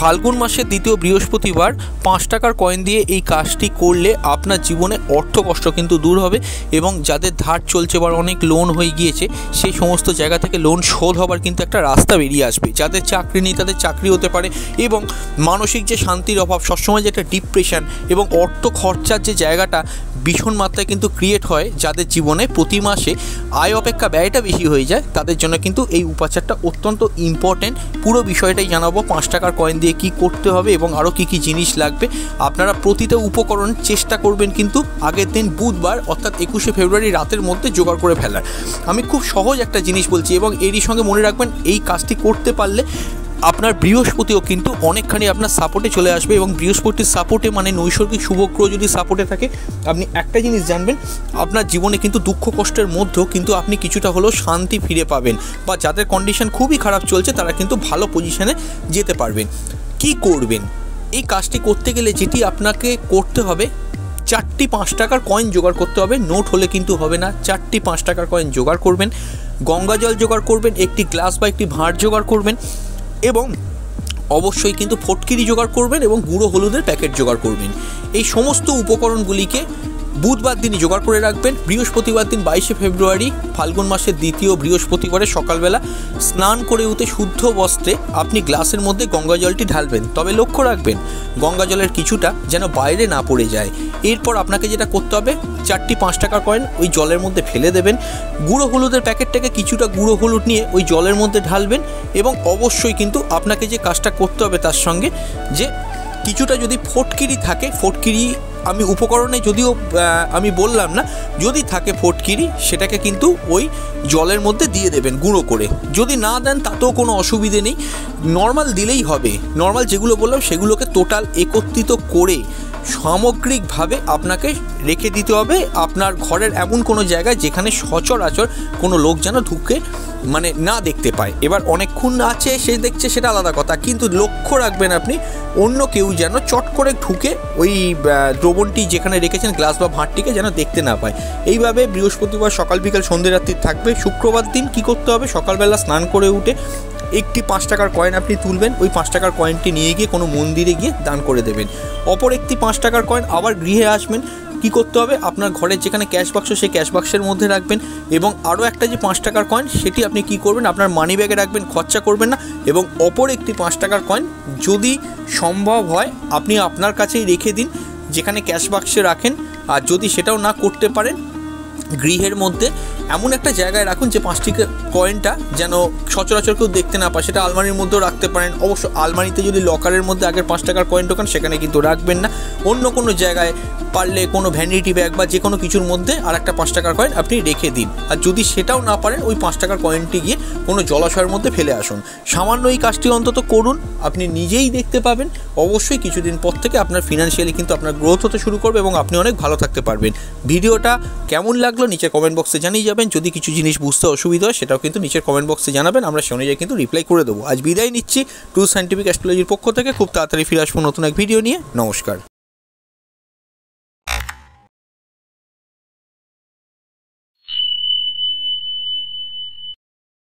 ফাল্গুন মাসের দ্বিতীয় বৃহস্পতিবার 5 টাকার কয়েন দিয়ে এই কাজটি করলে আপনার জীবনে অর্থ কষ্ট কিন্তু দূর হবে এবং যাদের ধার চলছে বা অনেক লোন হয়ে গিয়েছে সেই সমস্ত জায়গা থেকে লোন শোধ হবার কিন্তু একটা রাস্তা বেরিয়ে আসবে। যাদের চাকরি নেই তাদের চাকরি হতে পারে এবং মানসিক যে শান্তির অভাব, সবসময় যে একটা ডিপ্রেশন এবং অর্থ খরচার যে জায়গাটা ভীষণ মাত্রায় কিন্তু ক্রিয়েট হয়, যাদের জীবনে প্রতি মাসে আয় অপেক্ষা ব্যয়টা বেশি হয়ে যায়, তাদের জন্য কিন্তু এই উপাচারটা অত্যন্ত ইম্পর্টেন্ট। পুরো বিষয়টাই জানাবো, 5 টাকার কয়েন দিয়ে কী করতে হবে এবং আরও কী কী জিনিস লাগবে। আপনারা প্রতিটা উপকরণ চেষ্টা করবেন কিন্তু আগের দিন বুধবার অর্থাৎ 21শে ফেব্রুয়ারি রাতের মধ্যে জোগাড় করে ফেলার। আমি খুব সহজ একটা জিনিস বলছি এবং এরই সঙ্গে মনে রাখবেন এই কাজটি করতে পারলে আপনার বৃহস্পতিও কিন্তু অনেকখানি আপনার সাপোর্টে চলে আসবে এবং বৃহস্পতির সাপোর্টে মানে নৈসর্গিক শুভগ্রহ যদি সাপোর্টে থাকে, আপনি একটা জিনিস জানবেন, আপনার জীবনে কিন্তু দুঃখ কষ্টের মধ্যেও কিন্তু আপনি কিছুটা হলেও শান্তি ফিরে পাবেন বা যাদের কন্ডিশন খুবই খারাপ চলছে তারা কিন্তু ভালো পজিশনে যেতে পারবেন। কি করবেন এই কাজটি করতে গেলে? যেটি আপনাকে করতে হবে, 4টি 5 টাকার কয়েন জোগাড় করতে হবে। নোট হলে কিন্তু হবে না, 4টি 5 টাকার কয়েন জোগাড় করবেন, গঙ্গা জল জোগাড় করবেন, একটি গ্লাস বা একটি ভাঁড় জোগাড় করবেন এবং অবশ্যই কিন্তু ফটকিরি জোগাড় করবেন এবং গুঁড়ো হলুদের প্যাকেট জোগাড় করবেন। এই সমস্ত উপকরণগুলিকে বুধবার দিনই জোগাড় করে রাখবেন। বৃহস্পতিবার দিন 22শে ফেব্রুয়ারি ফাল্গুন মাসের দ্বিতীয় বৃহস্পতিবারে সকালবেলা স্নান করে উঠে শুদ্ধ বস্ত্রে আপনি গ্লাসের মধ্যে গঙ্গা জলটি ঢালবেন। তবে লক্ষ্য রাখবেন গঙ্গা জলের কিছুটা যেন বাইরে না পড়ে যায়। এরপর আপনাকে যেটা করতে হবে, 4টি 5 টাকার কয়েন ওই জলের মধ্যে ফেলে দেবেন। গুঁড়ো হলুদের প্যাকেটটাকে কিছুটা গুঁড়ো হলুদ নিয়ে ওই জলের মধ্যে ঢালবেন এবং অবশ্যই কিন্তু আপনাকে যে কাজটা করতে হবে তার সঙ্গে যে কিছুটা যদি ফটকিরি থাকে, ফটকিরি আমি উপকরণে যদিও আমি বললাম না, যদি থাকে ফটকিরি সেটাকে কিন্তু ওই জলের মধ্যে দিয়ে দেবেন গুঁড়ো করে। যদি না দেন তাতেও কোনো অসুবিধে নেই, নর্মাল দিলেই হবে। নর্মাল যেগুলো বললাম সেগুলোকে টোটাল একত্রিত করে সামগ্রিকভাবে আপনাকে রেখে দিতে হবে আপনার ঘরের এমন কোনো জায়গায় যেখানে সচরাচর কোনো লোক যেন ঢুকে মানে না দেখতে পায়। এবার অনেকক্ষণ আছে সে দেখছে সেটা আলাদা কথা, কিন্তু লক্ষ্য রাখবেন আপনি অন্য কেউ যেন চট করে ঢুকে ওই দ্রবণটি যেখানে রেখেছেন গ্লাস বা ভাঁড়টিকে যেন দেখতে না পায়। এইভাবে বৃহস্পতিবার সকাল বিকাল সন্ধ্যে রাত্রি থাকবে। শুক্রবার দিন কি করতে হবে, সকালবেলা স্নান করে উঠে একটি 5 টাকার কয়েন আপনি তুলবেন, ওই 5 টাকার কয়েনটি নিয়ে গিয়ে কোনো মন্দিরে গিয়ে দান করে দেবেন। অপর একটি 5 টাকার কয়েন আবার গৃহে আসবেন। কি করতে হবে, আপনার ঘরের যেখানে ক্যাশ বাক্স সেই ক্যাশ বাক্সের মধ্যে রাখবেন এবং আরও একটা যে 5 টাকার কয়েন সেটি আপনি কি করবেন, আপনার মানি ব্যাগে রাখবেন, খরচা করবেন না। এবং অপর একটি 5 টাকার কয়েন যদি সম্ভব হয় আপনি আপনার কাছেই রেখে দিন যেখানে ক্যাশ বাক্সে রাখেন। আর যদি সেটাও না করতে পারেন, গৃহের মধ্যে এমন একটা জায়গায় রাখুন যে 5 টাকার কয়েনটা যেন সচরাচর কেউ দেখতে না পায়। সেটা আলমারির মধ্যেও রাখতে পারেন। অবশ্য আলমারিতে যদি লকারের মধ্যে আগের 5 টাকার কয়েন ঢোকান সেখানে কিন্তু রাখবেন না। অন্য কোনো জায়গায় পারলে কোনো ভ্যানিটি ব্যাগ বা যে কোনো কিছুর মধ্যে আর একটা 5 টাকার কয়েন আপনি রেখে দিন। আর যদি সেটাও না পারেন, ওই 5 টাকার কয়েনটি গিয়ে কোনো জলাশয়ের মধ্যে ফেলে আসুন। সামান্য এই কাজটি অন্তত করুন, আপনি নিজেই দেখতে পাবেন অবশ্যই কিছুদিন পর থেকে আপনার ফিনান্সিয়ালি কিন্তু আপনার গ্রোথ হতে শুরু করবে এবং আপনি অনেক ভালো থাকতে পারবেন। ভিডিওটা কেমন লাগলো নিচে কমেন্ট বক্সে জানিয়ে যাবেন। যদি কিছু জিনিস বুঝতে অসুবিধা হয় সেটাও কিন্তু নিচের কমেন্ট বক্সে জানাবেন, আমরা সে অনুযায়ী কিন্তু রিপ্লাই করে দেবো। আজ বিদায় নিচ্ছি ট্রু সায়েন্টিফিক অ্যাস্ট্রোলজির পক্ষ থেকে। খুব তাড়াতাড়ি ফিরে আসবো নতুন এক ভিডিও নিয়ে। নমস্কার।